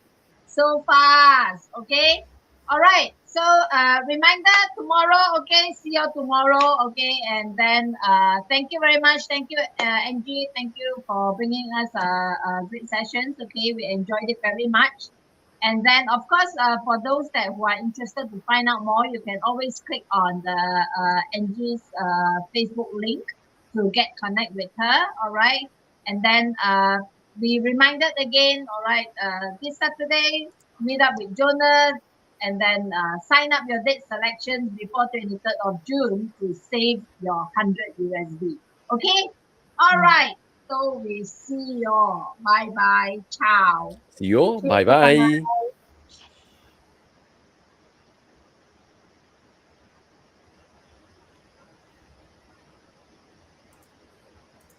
So fast, okay? All right. So reminder tomorrow, okay? See you tomorrow, okay? And then thank you very much. Thank you, Angie. Thank you for bringing us great sessions. Okay, we enjoyed it very much. And then of course, for those that who are interested to find out more, you can always click on the Angie's Facebook link to get connect with her. All right. And then we reminded again, all right, this Saturday, meet up with Jonas and then sign up your date selections before 23rd of June to save your 100 USD. Okay? All right. So we see you all. Bye bye. Ciao. See you. Thank you. Bye bye.